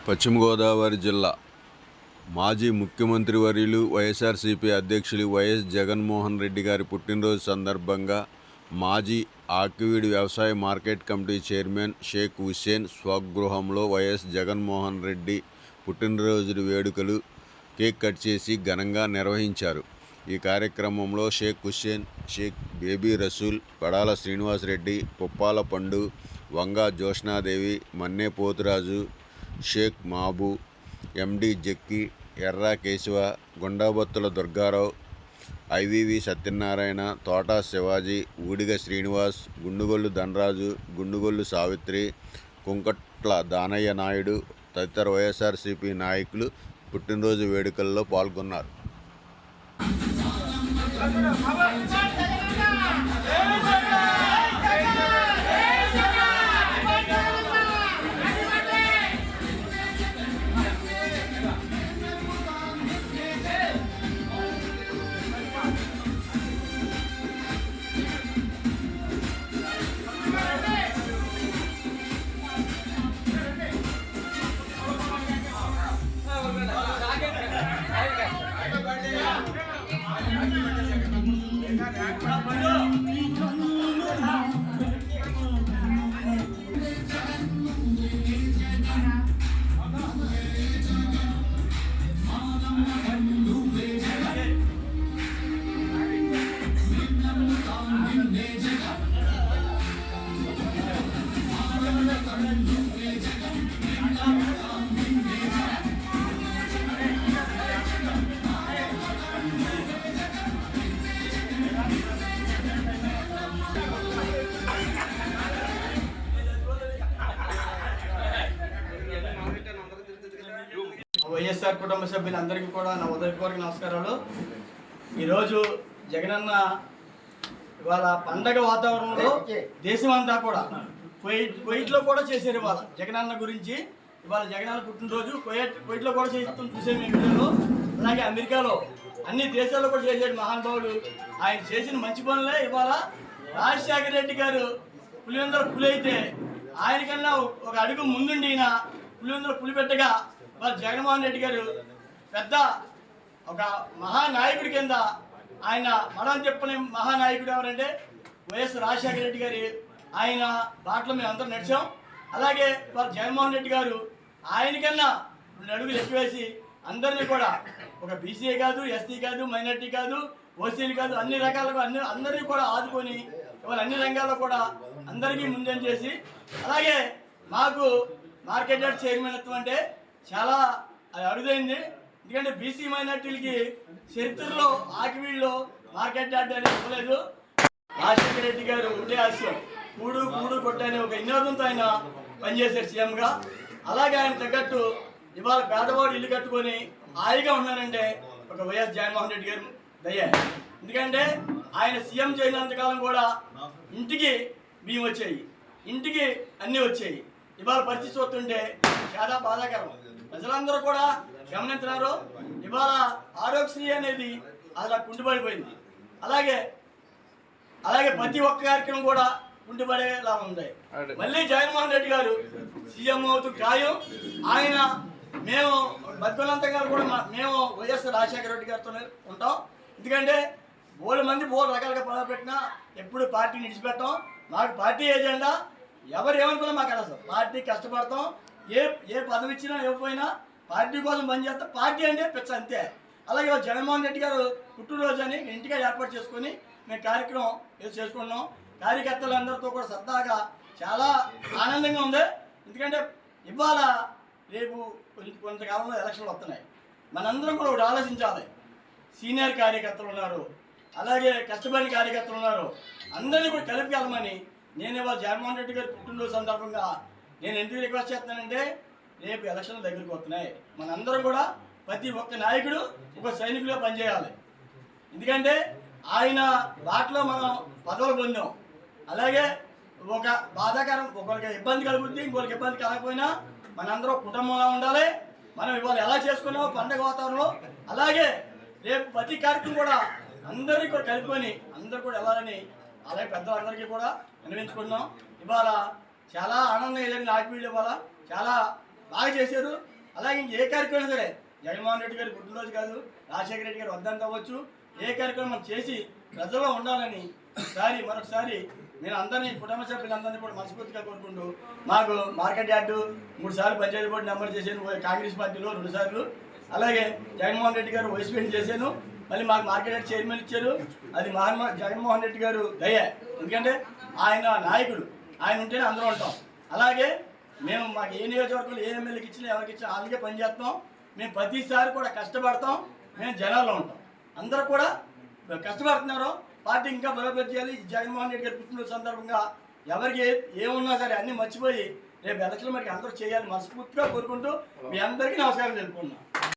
పశ్చిమ గోదావరి జిల్లా మాజీ ముఖ్యమంత్రి వర్యులు వైఎస్ఆర్సీపీ అధ్యక్షులు వైఎస్ జగన్మోహన్ రెడ్డి గారి పుట్టినరోజు సందర్భంగా మాజీ ఆకివీడు వ్యవసాయ market committee chairman Sheikh Hussain స్వగృహంలో వైఎస్ జగన్మోహన్ రెడ్డి పుట్టినరోజు వేడుకలు కేక్ కట్ చేసి ఘనంగా నిర్వహించారు. ఈ కార్యక్రమంలో షేక్ హుస్సేన్, షేక్ బేబీ రసూల్, పడాల శ్రీనివాసరెడ్డి, పుప్పాల పండు, వంగా జోష్నాదేవి, మన్నే పోతురాజు, షేక్ మాబు, ఎండి జక్కి, ఎర్రా కేశవ, గుండాబత్తుల దుర్గారావు, ఐవివి సత్యనారాయణ, తోటా శివాజీ, ఊడిగ శ్రీనివాస్, గుండుగొల్లు ధనరాజు, గుండుగొల్లు సావిత్రి, కుంకట్ల దానయ్య నాయుడు తదితర వైఎస్ఆర్సీపీ నాయకులు పుట్టినరోజు వేడుకల్లో పాల్గొన్నారు. వైఎస్ఆర్ కుటుంబ సభ్యులందరికీ కూడా నా ఉదయపూర్వక నమస్కారాలు. ఈరోజు జగనన్న ఇవాళ పండగ వాతావరణంలో దేశమంతా కూడా కువైట్లో కూడా చేశారు. ఇవాళ జగనన్న గురించి ఇవాళ జగనన్న పుట్టినరోజు కువైట్లో కూడా చేస్తాం చూసాము ఈ వీడియోలో. అలాగే అమెరికాలో అన్ని దేశాల్లో కూడా చేశాడు మహానుభావుడు. ఆయన చేసిన మంచి పనులే ఇవాళ రాజశేఖర రెడ్డి గారు పులివెందుల పులి అయితే ఆయనకన్నా ఒక అడుగు ముందుండి ఈయన పులివెందుల పులి పెట్టగా ఇవాళ జగన్మోహన్ రెడ్డి గారు పెద్ద ఒక మహానాయకుడి కింద ఆయన మనం చెప్పని మహానాయకుడు ఎవరంటే వైఎస్ రాజశేఖర రెడ్డి గారి ఆయన బాటలో మేము అందరం నడిచాం. అలాగే ఇవాళ జగన్మోహన్ రెడ్డి గారు ఆయనకన్నా 2 అడుగులు ఎక్కువేసి అందరినీ కూడా ఒక బీసీఏ కాదు, ఎస్టీ కాదు, మైనార్టీ కాదు, ఓసీలు కాదు, అన్ని రకాలుగా అందరినీ కూడా ఆదుకొని ఇవాళ అన్ని రంగాల్లో కూడా అందరికీ ముందేం చేసి అలాగే మాకు మార్కెట్ యార్డ్ చైర్మన్త్వం అంటే చాలా అరుదైంది. ఎందుకంటే బీసీ మైనార్టీలకి చరిత్రలో ఆకివీడులో మార్కెట్ యార్డ్ అనేది ఇవ్వలేదు. రాజశేఖర రెడ్డి గారు ఒకటే ఆశయం కూడు కూడు కొట్టని ఒక ఇన్నోదంతో ఆయన పనిచేశారు సీఎంగా. అలాగే ఆయన తగ్గట్టు ఇవాళ పేదవాడు ఇల్లు కట్టుకొని హాయిగా ఉన్నారంటే ఒక వైఎస్ జగన్మోహన్ రెడ్డి గారు దయ్యా. ఎందుకంటే ఆయన సీఎం చేయనంతకాలం కూడా ఇంటికి బియ్యం వచ్చాయి, ఇంటికి అన్నీ వచ్చాయి. ఇవాళ పరిస్థితి చూస్తుంటే చాలా బాధాకరం. ప్రజలందరూ కూడా గమనించినారు. ఇవాళ ఆరోగ్యశ్రీ అనేది అలా కుంటుపడిపోయింది. అలాగే ప్రతి ఒక్క కార్యక్రమం కూడా కుంటుపడేలా ఉంది. మళ్ళీ జగన్మోహన్ రెడ్డి గారు సీఎం అవుతూ ఖాయం. ఆయన మేము బతుకులంతంగా కూడా మేము వైఎస్ రాజశేఖర రెడ్డి గారితోనే ఉంటాం. ఎందుకంటే బోలు మంది బోలు రకాలుగా పదవి పెట్టినా ఎప్పుడు పార్టీని విడిచిపెట్టాం. మాకు పార్టీ ఏజెండా ఎవరు ఏమనుకున్నా మాకు అసలు పార్టీ కష్టపడతాం. ఏ పదవి ఇచ్చినా ఇవ్వకపోయినా పార్టీ కోసం పనిచేస్తాం. పార్టీ అంటే పిచ్చ అంతే. అలాగే జగన్మోహన్ రెడ్డి గారు పుట్టినరోజు అని ఇంటిగా ఏర్పాటు చేసుకొని మేము కార్యక్రమం చేసుకుంటున్నాం. కార్యకర్తలందరితో కూడా సరదాగా చాలా ఆనందంగా ఉంది. ఎందుకంటే ఇవాళ రేపు కొంతకాలంలో ఎలక్షన్లు వస్తున్నాయి. మనందరం కూడా ఒకటి ఆలోచించాలి. సీనియర్ కార్యకర్తలు ఉన్నారు, అలాగే కష్టపడిన కార్యకర్తలు ఉన్నారు. అందరినీ కూడా కలిపి వెళ్ళమని నేను ఇవాళ జగన్మోహన్ రెడ్డి గారి పుట్టినరోజు సందర్భంగా నేను ఎందుకు రిక్వెస్ట్ చేస్తున్నానంటే రేపు ఎలక్షన్లు దగ్గరికి వస్తున్నాయి. మనందరం కూడా ప్రతి ఒక్క నాయకుడు ఒక సైనికులో పనిచేయాలి. ఎందుకంటే ఆయన బాటలో మనం పదవులు పొందాం. అలాగే ఒక బాధాకరం ఒకరికి ఇబ్బంది కలుగుతుంది, ఇంకొకరికి ఇబ్బంది కలగకపోయినా మనందరూ కుటుంబంలో ఉండాలి. మనం ఇవాళ ఎలా చేసుకున్నామో పండగ వాతావరణంలో అలాగే రేపు ప్రతి కార్యక్రమం కూడా అందరినీ కూడా కలుపుకొని అందరూ కూడా వెళ్ళాలని అలాగే పెద్దలందరికీ కూడా విన్నవించుకుంటున్నాం. ఇవాళ చాలా ఆనందంగా జరిగిన ఆకివీడు ఇవాళ చాలా బాగా చేశారు. అలాగే ఇంక ఏ కార్యక్రమం సరే జగన్మోహన్ రెడ్డి గారి పుట్టినరోజు కాదు, రాజశేఖర రెడ్డి గారు వద్దంత అవ్వచ్చు, ఏ కార్యక్రమం మనం చేసి ప్రజల్లో ఉండాలని మరొకసారి నేను అందరినీ కుటుంబ సభ్యులందరినీ కూడా మనస్ఫూర్తిగా కోరుకుంటూ, మాకు మార్కెట్ యార్డు 3 సార్లు పంచాయతీ బోర్డు నెంబర్ చేశాను కాంగ్రెస్ పార్టీలో 2 సార్లు, అలాగే జగన్మోహన్ రెడ్డి గారు వైస్ ప్రెసిడెంట్ చేశాను, మళ్ళీ మాకు మార్కెట్ యార్డ్ చైర్మన్ ఇచ్చారు. అది జగన్మోహన్ రెడ్డి గారు దయ, ఎందుకంటే ఆయన నాయకుడు, ఆయన ఉంటేనే అందరూ ఉంటాం. అలాగే మేము మాకు ఏ నియోజకవర్గంలో ఏ ఎమ్మెల్యేకి ఇచ్చినా ఎవరికి ఇచ్చినా అలాగే పనిచేస్తాం. మేము ప్రతిసారి కూడా కష్టపడతాం, మేము జనాల్లో ఉంటాం. అందరూ కూడా కష్టపడుతున్నారు, పార్టీ ఇంకా బలోపేతం చేయాలి. జగన్మోహన్ రెడ్డి గారి పుట్టినరోజు సందర్భంగా ఎవరికి ఏమున్నా సరే అన్నీ మర్చిపోయి రేపు ఎలక్షన్ మనకి అందరూ చేయాలి మనస్ఫూర్తిగా కోరుకుంటూ మీ అందరికీ నమస్కారం తెలుపుకున్నాం.